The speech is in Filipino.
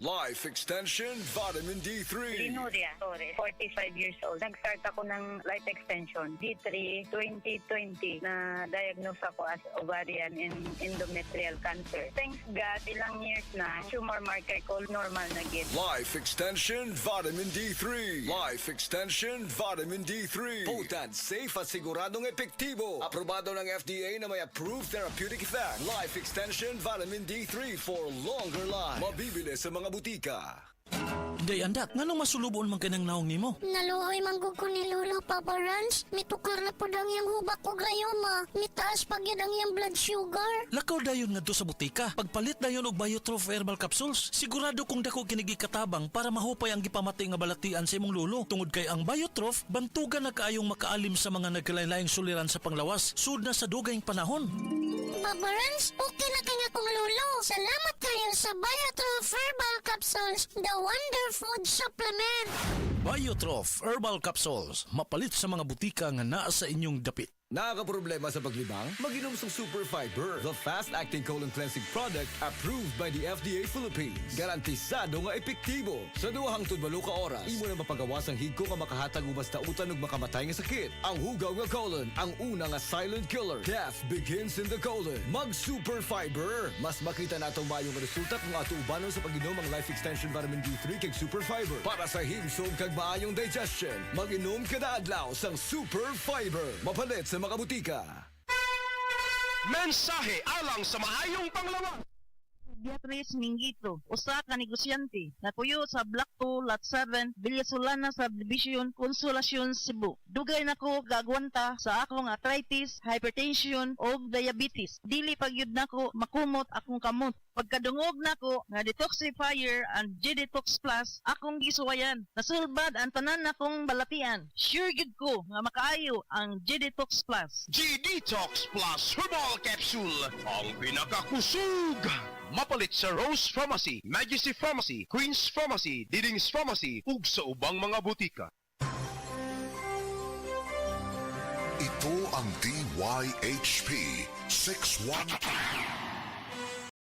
Life Extension Vitamin D3. Linuria Torres, 45 years old. Nag-start ako ng life extension, D3 2020, na diagnose ako as ovarian and endometrial cancer. Thanks God, ilang years na, tumor marker ko normal na gid. Life Extension Vitamin D3. Life Extension Vitamin D3. Potent, safe at siguradong epektibo. Aprobado ng FDA na may approved therapeutic effect. Life Extension Vitamin D3 for longer life. Mabibili sa mga butika. Day andak, nganong masulubon man kanang naong nimo? Naluoy manggug ko ni Lolo, Papa Rans. Mitukar na po daw yung hubak ko gayoma. Mitaas pag yun ang yung blood sugar. Lakaw dayon nga sa butika. Pagpalit dayon og Biotrof herbal capsules. Sigurado kung dako kinigi katabang para mahupay ang gipamatay nga balatian sa imong lulo. Tungod kay ang Biotrof, bantugan na kaayong makaalim sa mga nagkalain-laing suliran sa panglawas. Sud na sa dugayng panahon. Papa Rans, okay na kanya kong Lolo. Salamat kayo sa Biotrof Herbal Capsules, the Wonder Food Supplement. Biotrof herbal capsules. Mapalit sa mga butika nga naa sa inyong dapit. Nakakaproblema sa paglibang? Mag-inom sa Super Fiber, the fast-acting colon cleansing product approved by the FDA Philippines. Garantisado nga epektibo. Sa duhang tudbalo ka oras, imo na mapagawas ang higko nga makahatag og basta utan ug makamatay nga sakit. Ang hugaw nga colon, ang una nga silent killer. Death begins in the colon. Mag-Super Fiber. Mas makita natong mayong resulta kung ato ubanon sa pag-inom ang Life Extension Vitamin D3 kay Super Fiber. Para sa himsog kag maayong digestion, mag-inom kada adlaw sang Super Fiber. Mapalit sa mga butika. Mensahe alang sa maayong panglawas. Beatrice Mingito, usa ka negosyante, napuyo sa Block 2, Lot 7, Villasolana Subdivision, Consolacion, Cebu. Dugay nako gagwanta sa akong arthritis, hypertension, o diabetes. Dili pagyud nako makumot akong kamot. Pagkadungog nako nga detoxifier and G-Detox Plus, akong gisuwayan. Nasulbad ang tanan nakong balatian. Sure gid ko nga makaayo ang G-Detox Plus. G-Detox Plus Herbal Capsule, ang pinakakusog. Mapalit sa Rose Pharmacy, Majesty Pharmacy, Queen's Pharmacy, Diding's Pharmacy, ug sa ubang mga butika. Ito ang DYHP 613